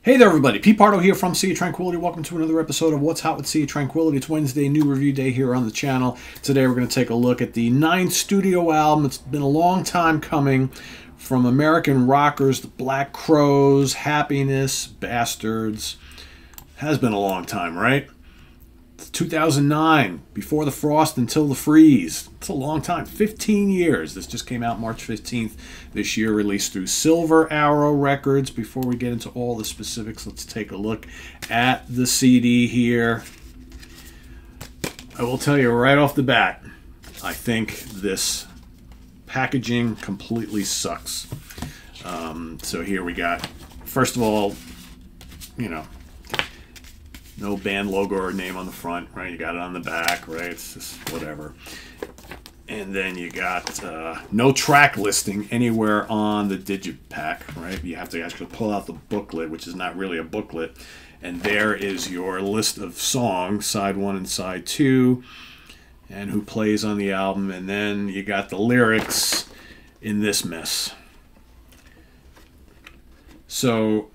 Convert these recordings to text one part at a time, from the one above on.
Hey there, everybody. Pete Pardo here from Sea of Tranquility. Welcome to another episode of What's Hot with Sea of Tranquility. It's Wednesday, new review day here on the channel. Today we're going to take a look at the 9th studio album. It's been a long time coming from American rockers, the Black Crowes, Happiness, Bastards. Has been a long time, right? It's 2009, Before the Frost Until the Freeze. It's a long time, 15 years. This just came out March 15th this year, released through Silver Arrow Records. Before we get into all the specifics, let's take a look at the CD here. I will tell you right off the bat, I think this packaging completely sucks. So here we got, first of all, you know, no band logo or name on the front, right? You got it on the back, right? It's just whatever. And then you got no track listing anywhere on the digipack, right? You have to actually pull out the booklet, which is not really a booklet. And there is your list of songs, side 1 and side 2, and who plays on the album. And then you got the lyrics in this mess. So,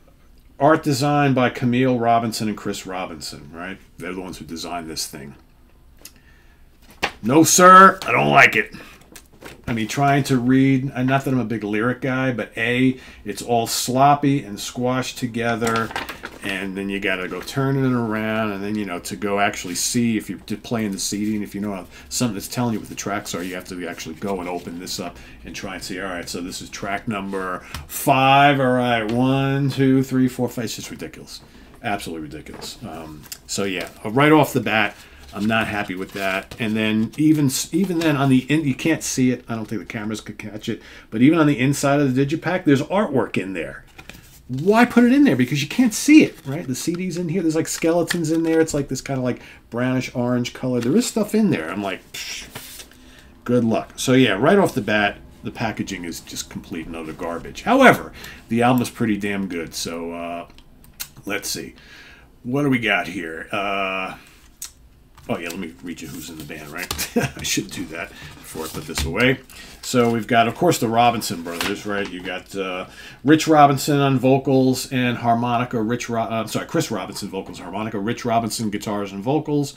art design by Camille Robinson and Chris Robinson, right? They're the ones who designed this thing. No, sir, I don't like it. I mean, trying to read, not that I'm a big lyric guy, but A, it's all sloppy and squashed together, and then you got to go turning it around, and then, you know, to go actually see if you're playing the CD, and if you know something that's telling you what the tracks are, you have to actually go and open this up and try and see, all right, so this is track number 5, all right, 1, 2, 3, 4, 5, it's just ridiculous. Absolutely ridiculous. So yeah, right off the bat, I'm not happy with that. And then even then on the you can't see it. I don't think the cameras could catch it. But even on the inside of the digipack, there's artwork in there. Why put it in there? Because you can't see it, right? The CD's in here. There's like skeletons in there. It's like this kind of like brownish orange color. There is stuff in there. I'm like, psh, good luck. So yeah, right off the bat, the packaging is just complete and utter garbage. However, the album is pretty damn good. So let's see. What do we got here? Oh, yeah, let me read you who's in the band, right? I should do that before I put this away. So we've got, of course, the Robinson brothers, right? You got Rich Robinson on vocals and harmonica. Chris Robinson vocals, harmonica. Rich Robinson guitars and vocals.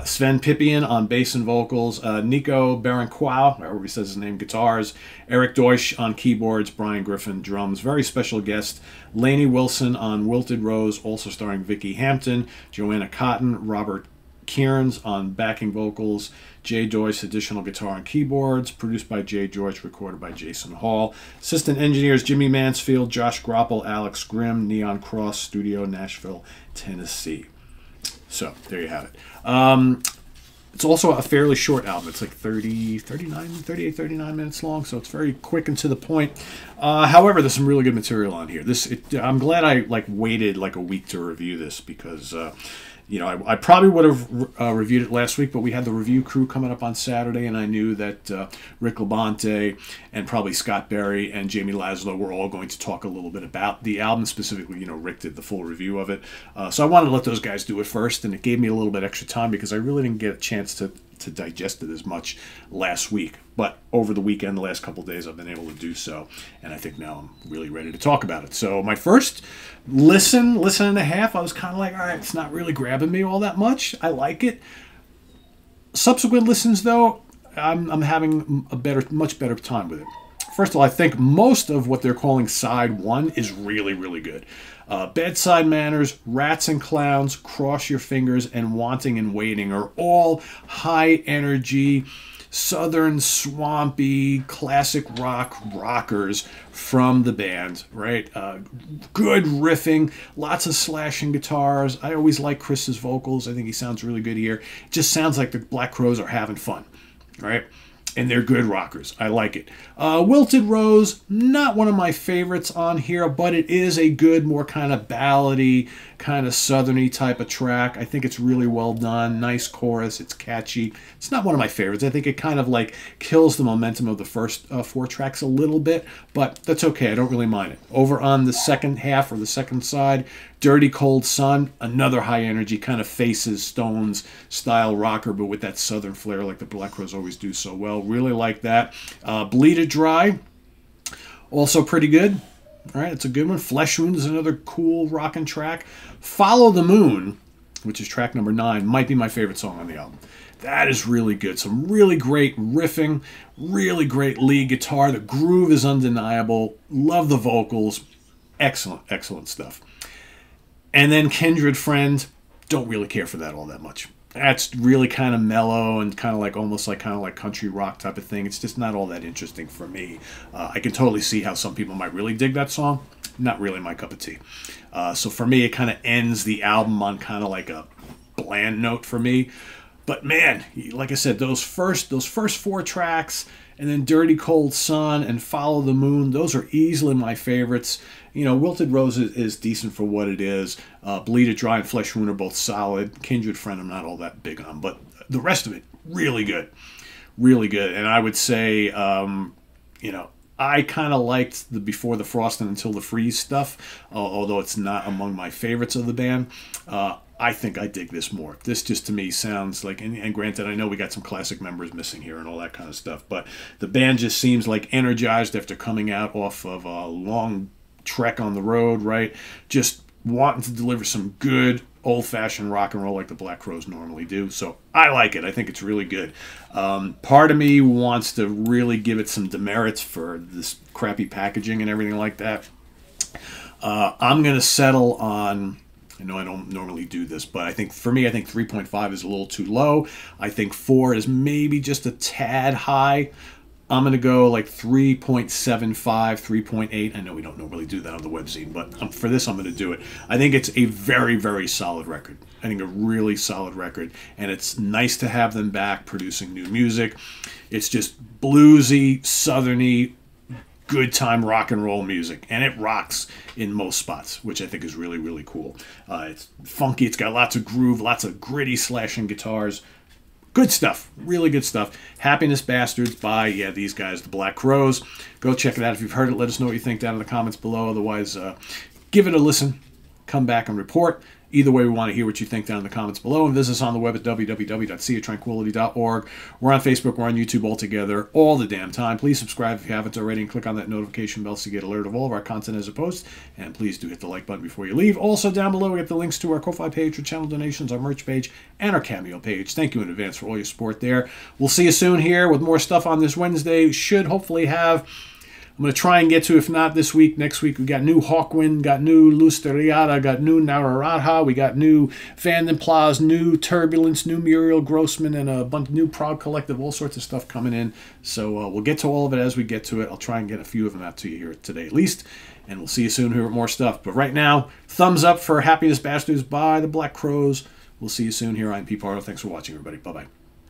Sven Pippian on bass and vocals. Nico Baranquois, however he says his name, guitars. Eric Deutsch on keyboards. Brian Griffin drums. Very special guest. Lainey Wilson on Wilted Rose, also starring Vicky Hampton. Joanna Cotton, Robert Kierans on backing vocals, Jay Joyce additional guitar and keyboards, produced by Jay Joyce, recorded by Jason Hall. Assistant engineers Jimmy Mansfield, Josh Groppel, Alex Grimm, Neon Cross Studio, Nashville, Tennessee. So there you have it. It's also a fairly short album. It's like 38, 39 minutes long, so it's very quick and to the point. However, there's some really good material on here. I'm glad I waited like a week to review this because you know, I probably would have reviewed it last week, but we had the review crew coming up on Saturday, and I knew that Rick Labonte and probably Scott Berry and Jamie Laszlo were all going to talk a little bit about the album. Specifically, you know, Rick did the full review of it. So I wanted to let those guys do it first, and it gave me a little bit extra time because I really didn't get a chance to digest it as much last week. But over the weekend, the last couple of days, I've been able to do so. And I think now I'm really ready to talk about it. So my first listen and a half, I was kind of like, all right, it's not really grabbing me all that much. I like it. Subsequent listens, though, I'm having a much better time with it. First of all, I think most of what they're calling side 1 is really, really good. Bedside Manners, Rats and Clowns, Cross Your Fingers, and Wanting and Waiting are all high energy, southern, swampy, classic rockers from the band, right? Good riffing, lots of slashing guitars. I always like Chris's vocals. I think he sounds really good here. It just sounds like the Black Crowes are having fun, right? And they're good rockers. I like it. Wilted Rose, not one of my favorites on here, but it is a good, more kind of ballady, kind of southerny type of track. I think it's really well done. Nice chorus. It's catchy. It's not one of my favorites. I think it kind of like kills the momentum of the first 4 tracks a little bit, but that's okay. I don't really mind it. Over on the second half or the second side, Dirty Cold Sun, another high energy kind of Faces, Stones style rocker, but with that southern flair like the Black Crowes always do so well. Really like that. Bleed It Dry, also pretty good. All right, it's a good one. Flesh Wound is another cool rockin' track. Follow the Moon, which is track number 9, might be my favorite song on the album. That is really good. Some really great riffing, really great lead guitar. The groove is undeniable. Love the vocals. Excellent, excellent stuff. And then Kindred Friend, don't really care for that all that much. That's really kind of mellow and kind of like almost like country rock type of thing. It's just not all that interesting for me. I can totally see how some people might really dig that song. Not really my cup of tea. So for me, it kind of ends the album on kind of like a bland note for me. But man, like I said, those first 4 tracks, and then Dirty Cold Sun and Follow the Moon, those are easily my favorites. You know, Wilted Rose is decent for what it is. Bleed It Dry and Flesh Wound are both solid. Kindred Friend I'm not all that big on, but the rest of it, really good. Really good. And I would say, you know, I kind of liked the Before the Frost and Until the Freeze stuff, although it's not among my favorites of the band. I think I dig this more. This just to me sounds like, and granted, I know we got some classic members missing here and all that kind of stuff, but the band just seems like energized after coming out off of a long trek on the road, right? Just wanting to deliver some good old-fashioned rock and roll like the Black Crowes normally do. So I like it. I think it's really good. Part of me wants to really give it some demerits for this crappy packaging and everything like that. I'm going to settle on... I know I don't normally do this, but I think for me, I think 3.5 is a little too low. I think 4 is maybe just a tad high. I'm going to go like 3.75, 3.8. I know we don't normally do that on the webzine, but for this, I'm going to do it. I think it's a very, very solid record. I think a really solid record, and it's nice to have them back producing new music. It's just bluesy, southerny, good time rock and roll music, and it rocks in most spots, which I think is really, really cool. It's funky, it's got lots of groove, lots of gritty slashing guitars. Good stuff, really good stuff. Happiness Bastards by, these guys, the Black Crowes. Go check it out. If you've heard it, let us know what you think down in the comments below. Otherwise, give it a listen, come back and report. Either way, we want to hear what you think down in the comments below. And visit us on the web at www.seaoftranquility.org. We're on Facebook. We're on YouTube all together all the damn time. Please subscribe if you haven't already and click on that notification bell to get alert of all of our content as a post. And please do hit the like button before you leave. Also, down below, we get the links to our Ko-Fi page for channel donations, our merch page, and our Cameo page. Thank you in advance for all your support there. We'll see you soon here with more stuff on this Wednesday. Should hopefully have... I'm going to try and get to, if not this week, next week. We got new Hawkwind, got new Lusteriata, got new Nararatha, we got new Vandenplas, new Turbulence, new Muriel Grossman, and a bunch new Proud Collective, all sorts of stuff coming in. So we'll get to all of it as we get to it. I'll try and get a few of them out to you here today at least. And we'll see you soon here with more stuff. But right now, thumbs up for Happiness Bastards by the Black Crowes. We'll see you soon here. I'm Pete Pardo. Thanks for watching, everybody. Bye-bye.